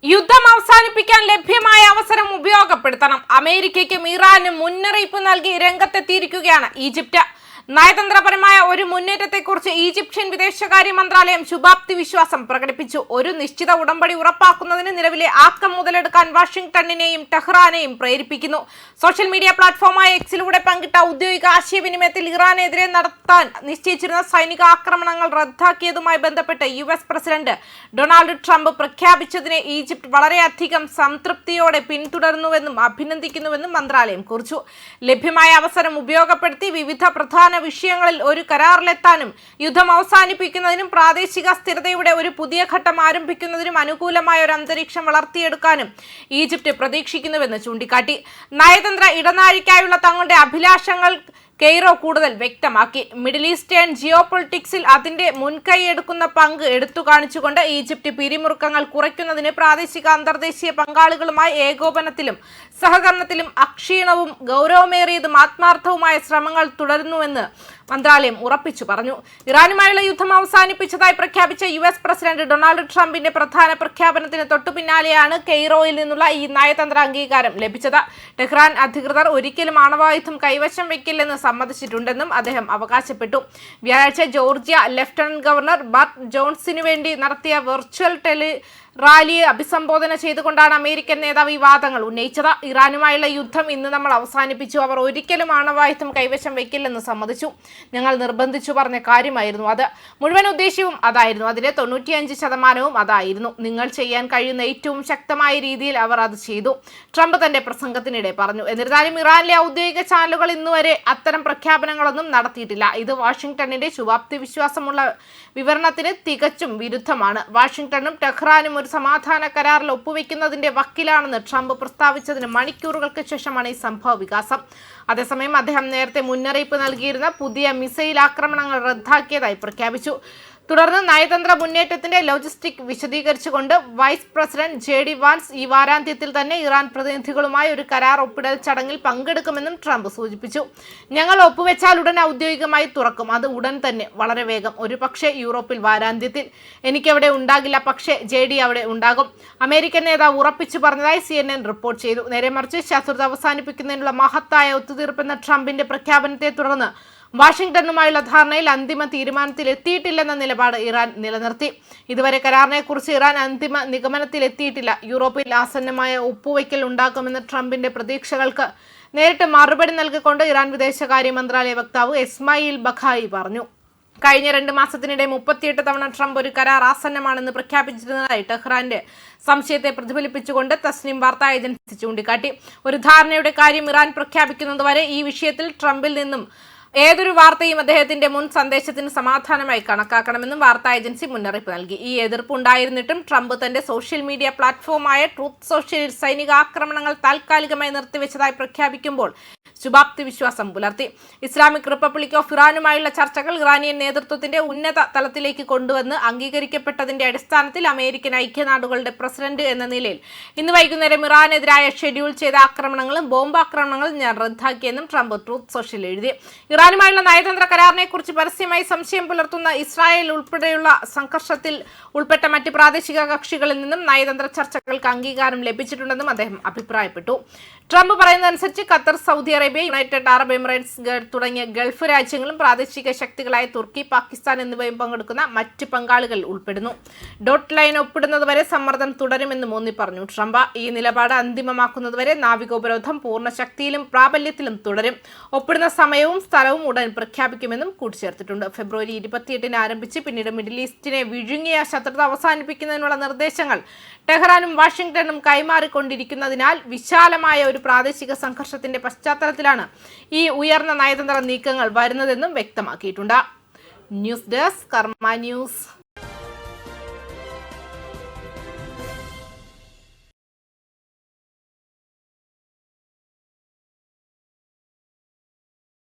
യുദ്ധം അവസാനിപ്പിക്കാൻ ലഭ്യമായ അവസരം ഉപയോഗപ്പെടുത്തണം. അമേരിക്കയ്ക്കും ഇറാനും മുന്നറിയിപ്പ് നൽകി രംഗത്തെത്തിയിരിക്കുകയാണ് ഈജിപ്ത്. നയതന്ത്രപരമായ ഒരു മുന്നേറ്റത്തെക്കുറിച്ച് ഈജിപ്ഷ്യൻ വിദേശകാര്യ മന്ത്രാലയം ശുഭാപ്തി വിശ്വാസം പ്രകടിപ്പിച്ചു. ഒരു നിശ്ചിത ഉടമ്പടി ഉറപ്പാക്കുന്നതിന് നിലവിലെ ആക്കം മുതലെടുക്കാൻ വാഷിംഗ്ടണിനെയും ടെഹ്റാനെയും പ്രേരിപ്പിക്കുന്നു. സോഷ്യൽ മീഡിയ പ്ലാറ്റ്ഫോമായ എക്സിലൂടെ പങ്കിട്ട ഔദ്യോഗിക ആശയവിനിമയത്തിൽ ഇറാനെതിരെ നടത്താൻ നിശ്ചയിച്ചിരുന്ന സൈനിക ആക്രമണങ്ങൾ റദ്ദാക്കിയതുമായി ബന്ധപ്പെട്ട് US പ്രസിഡന്റ് ഡൊണാൾഡ് ട്രംപ് പ്രഖ്യാപിച്ചതിനെ ഈജിപ്ത് വളരെയധികം സംതൃപ്തിയോടെ പിന്തുടരുന്നുവെന്നും അഭിനന്ദിക്കുന്നുവെന്നും മന്ത്രാലയം കുറിച്ചു. ലഭ്യമായ അവസരം ഉപയോഗപ്പെടുത്തി വിവിധ പ്രധാന വിഷയങ്ങളിൽ ഒരു കരാറിലെത്താനും യുദ്ധം അവസാനിപ്പിക്കുന്നതിനും പ്രാദേശിക സ്ഥിരതയുടെ ഒരു പുതിയ ഘട്ടം ആരംഭിക്കുന്നതിനും അനുകൂലമായ ഒരു അന്തരീക്ഷം വളർത്തിയെടുക്കാനും ഈജിപ്ത് പ്രതീക്ഷിക്കുന്നുവെന്ന് ചൂണ്ടിക്കാട്ടി. നയതന്ത്ര ഇടനാഴിക്കായുള്ള തങ്ങളുടെ അഭിലാഷങ്ങൾ കെയ്റോ കൂടുതൽ വ്യക്തമാക്കി. മിഡിൽ ഈസ്റ്റേൺ ജിയോപൊളിറ്റിക്സിൽ അതിന്റെ മുൻകൈയെടുക്കുന്ന പങ്ക് എടുത്തു കാണിച്ചുകൊണ്ട് ഈജിപ്ത് പിരിമുറുക്കങ്ങൾ കുറയ്ക്കുന്നതിന് പ്രാദേശിക അന്തർദേശീയ പങ്കാളികളുമായി ഏകോപനത്തിലും സഹകരണത്തിലും അക്ഷീണവും ഗൗരവമേറിയതും ആത്മാർത്ഥവുമായ ശ്രമങ്ങൾ തുടരുന്നുവെന്ന് മന്ത്രാലയം ഉറപ്പിച്ചു പറഞ്ഞു. ഇറാനുമായുള്ള യുദ്ധം അവസാനിപ്പിച്ചതായി പ്രഖ്യാപിച്ച US പ്രസിഡന്റ് ഡൊണാൾഡ് ട്രംപിന്റെ പ്രധാന പ്രഖ്യാപനത്തിന് തൊട്ടുപിന്നാലെയാണ് കെയ്റോയിൽ നിന്നുള്ള ഈ നയതന്ത്ര അംഗീകാരം ലഭിച്ചത്. ടെഹ്റാൻ അധികൃതർ ഒരിക്കലും ആണവായുധം കൈവശം വെക്കില്ലെന്ന് സമ്മതിച്ചിട്ടുണ്ടെന്നും അദ്ദേഹം അവകാശപ്പെട്ടു. വ്യാഴാഴ്ച ജോർജിയ ലഫ്റ്റനന്റ് ഗവർണർ ബർട്ട് ജോൺസിനു വേണ്ടി നടത്തിയ വെർച്വൽ റാലിയെ അഭിസംബോധന ചെയ്തുകൊണ്ടാണ് അമേരിക്കൻ നേതാവ് ഈ വാദങ്ങൾ ഉന്നയിച്ചത്. ഇറാനുമായുള്ള യുദ്ധം ഇന്ന് നമ്മൾ അവസാനിപ്പിച്ചു. അവർ ഒരിക്കലും ആണവായുധം കൈവശം വെക്കില്ലെന്ന് സമ്മതിച്ചു. ഞങ്ങൾ നിർബന്ധിച്ചു പറഞ്ഞ കാര്യമായിരുന്നു അത്. മുഴുവൻ ഉദ്ദേശ്യവും അതായിരുന്നു. അതിന്റെ 95% അതായിരുന്നു. നിങ്ങൾ ചെയ്യാൻ കഴിയുന്ന ഏറ്റവും ശക്തമായ രീതിയിൽ അവർ അത് ചെയ്തു, ട്രംപ് തന്റെ പ്രസംഗത്തിനിടെ പറഞ്ഞു. എന്നിരുന്നാലും ഇറാനിലെ ഔദ്യോഗിക ചാനലുകൾ ഇന്നുവരെ അത്തരം പ്രഖ്യാപനങ്ങളൊന്നും നടത്തിയിട്ടില്ല. ഇത് വാഷിംഗ്ടണിന്റെ ശുഭാപ്തി വിശ്വാസമുള്ള വിവരണത്തിന് തികച്ചും വിരുദ്ധമാണ്. വാഷിംഗ്ടണും ടെഹ്റാനും ഒരു സമാധാന കരാറിൽ ഒപ്പുവെക്കുന്നതിന്റെ വക്കിലാണെന്ന് ട്രംപ് പ്രസ്താവിച്ചതിന് മണിക്കൂറുകൾക്ക് ശേഷമാണ് ഈ സംഭവ വികാസം. അതേസമയം അദ്ദേഹം നേരത്തെ മുന്നറിയിപ്പ് നൽകിയിരുന്ന പുതിയ മിസൈൽ ആക്രമണങ്ങൾ റദ്ദാക്കിയതായി പ്രഖ്യാപിച്ചു. തുടർന്ന് നയതന്ത്ര മുന്നേറ്റത്തിന്റെ ലോജിസ്റ്റിക് വിശദീകരിച്ചുകൊണ്ട് വൈസ് പ്രസിഡന്റ് JD വാൻസ് ഈ വാരാന്ത്യത്തിൽ തന്നെ ഇറാൻ പ്രതിനിധികളുമായി ഒരു കരാർ ഒപ്പിടൽ ചടങ്ങിൽ പങ്കെടുക്കുമെന്നും ട്രംപ് സൂചിപ്പിച്ചു. ഞങ്ങൾ ഒപ്പുവെച്ചാൽ ഉടൻ ഔദ്യോഗികമായി തുറക്കും. അത് ഉടൻ തന്നെ, വളരെ വേഗം. ഒരു പക്ഷേ യൂറോപ്പിൽ വാരാന്ത്യത്തിൽ. എനിക്കവിടെ ഉണ്ടാകില്ല, പക്ഷേ JD അവിടെ ഉണ്ടാകും, അമേരിക്കൻ നേതാവ് ഉറപ്പിച്ചു പറഞ്ഞതായി CNN റിപ്പോർട്ട് ചെയ്തു. നേരെ മറിച്ച് ശത്രുത അവസാനിപ്പിക്കുന്നതിനുള്ള മഹത്തായ ഒത്തുതീർപ്പെന്ന ട്രംപിന്റെ പ്രഖ്യാപനത്തെ തുടർന്ന് വാഷിംഗ്ടണുമായുള്ള ധാരണയിൽ അന്തിമ തീരുമാനത്തിൽ എത്തിയിട്ടില്ലെന്ന നിലപാട് ഇറാൻ നിലനിർത്തി. ഇതുവരെ കരാറിനെക്കുറിച്ച് ഇറാൻ അന്തിമ നിഗമനത്തിലെത്തിയിട്ടില്ല. യൂറോപ്പിൽ ആസന്നമായ ഒപ്പുവയ്ക്കൽ ഉണ്ടാക്കുമെന്ന ട്രംപിന്റെ പ്രതീക്ഷകൾക്ക് നേരിട്ട് മറുപടി നൽകിക്കൊണ്ട് ഇറാൻ വിദേശകാര്യ മന്ത്രാലയ വക്താവ് ഇസ്മായിൽ ബഖായി പറഞ്ഞു. കഴിഞ്ഞ 2 മാസത്തിനിടെ 38 തവണ ട്രംപ് ഒരു കരാർ ആസന്നമാണെന്ന് പ്രഖ്യാപിച്ചിരുന്നതായി ടെഹ്റാന്റെ സംശയത്തെ പ്രതിഫലിപ്പിച്ചുകൊണ്ട് തസ്നിം വാർത്താ ഏജൻസി ചൂണ്ടിക്കാട്ടി. ഒരു ധാരണയുടെ കാര്യം ഇറാൻ പ്രഖ്യാപിക്കുന്നതുവരെ ഈ വിഷയത്തിൽ ട്രംപിൽ നിന്നും ഏതൊരു വാർത്തയും അദ്ദേഹത്തിന്റെ മുൻ സന്ദേശത്തിന് സമാധാനമായി കണക്കാക്കണമെന്നും വാർത്താ ഏജൻസി മുന്നറിയിപ്പ് നൽകി. ഈ എതിർപ്പ് ഉണ്ടായിരുന്നിട്ടും ട്രംപ് തന്റെ സോഷ്യൽ മീഡിയ പ്ലാറ്റ്ഫോമായ ട്രൂത്ത് സോഷ്യലിൽ സൈനിക ആക്രമണങ്ങൾ താൽക്കാലികമായി നിർത്തിവെച്ചതായി പ്രഖ്യാപിക്കുമ്പോൾ ശുഭാപ്തി വിശ്വാസം പുലർത്തി. ഇസ്ലാമിക് റിപ്പബ്ലിക് ഓഫ് ഇറാനുമായുള്ള ചർച്ചകൾ ഇറാനിയൻ നേതൃത്വത്തിന്റെ ഉന്നത തലത്തിലേക്ക് കൊണ്ടുവന്ന് അംഗീകരിക്കപ്പെട്ടതിന്റെ അടിസ്ഥാനത്തിൽ അമേരിക്കൻ ഐക്യനാടുകളുടെ പ്രസിഡന്റ് എന്ന നിലയിൽ ഇന്ന് വൈകുന്നേരം ഇറാനെതിരായ ഷെഡ്യൂൾ ചെയ്ത ആക്രമണങ്ങളും ബോംബാക്രമണങ്ങളും ഞാൻ റദ്ദാക്കിയെന്നും ട്രംപ് ട്രൂത്ത് സോഷ്യൽ എഴുതി. ഇറാനുമായുള്ള നയതന്ത്ര കരാറിനെ കുറിച്ച് പരസ്യമായി സംശയം പുലർത്തുന്ന ഇസ്രായേൽ ഉൾപ്പെടെയുള്ള സംഘർഷത്തിൽ ഉൾപ്പെട്ട മറ്റ് പ്രാദേശിക കക്ഷികളിൽ നിന്നും നയതന്ത്ര ചർച്ചകൾക്ക് അംഗീകാരം ലഭിച്ചിട്ടുണ്ടെന്നും അദ്ദേഹം അഭിപ്രായപ്പെട്ടു. ട്രംപ് പറയുന്നതനുസരിച്ച് Qatar, Saudi Arabia, United Arab Emirates തുടങ്ങിയ ഗൾഫ് രാജ്യങ്ങളും പ്രാദേശിക ശക്തികളായ തുർക്കി, പാകിസ്ഥാൻ എന്നിവയും പങ്കെടുക്കുന്ന മറ്റ് പങ്കാളികൾ ഉൾപ്പെടുന്നു. ഡോട്ട് ലൈൻ ഒപ്പിടുന്നതുവരെ സമ്മർദ്ദം തുടരുമെന്നും ഊന്നി പറഞ്ഞു ട്രംപ്. ഈ നിലപാട് അന്തിമമാക്കുന്നതുവരെ നാവികോപരോധം പൂർണ്ണ ശക്തിയിലും പ്രാബല്യത്തിലും തുടരും. ഒപ്പിടുന്ന സമയവും സ്ഥലവും ഉടൻ പ്രഖ്യാപിക്കുമെന്നും കൂട്ടിച്ചേർത്തിട്ടുണ്ട്. ഫെബ്രുവരി 28 ആരംഭിച്ച് പിന്നീട് മിഡിൽ ഈസ്റ്റിനെ വിഴുങ്ങിയ ശത്രുത അവസാനിപ്പിക്കുന്നതിനുള്ള നിർദ്ദേശങ്ങൾ ടെഹ്റാനും വാഷിംഗ്ടണും കൈമാറിക്കൊണ്ടിരിക്കുന്നതിനാൽ വിശാലമായ ഒരു പ്രാദേശിക സംഘർഷത്തിന്റെ പശ്ചാത്തലത്തിലാണ് ഈ ഉയർന്ന നയതന്ത്ര നീക്കങ്ങൾ വരുന്നതെന്നും വ്യക്തമാക്കിയിട്ടുണ്ട്. ന്യൂസ് ഡെസ്ക് കർമ്മ ന്യൂസ്.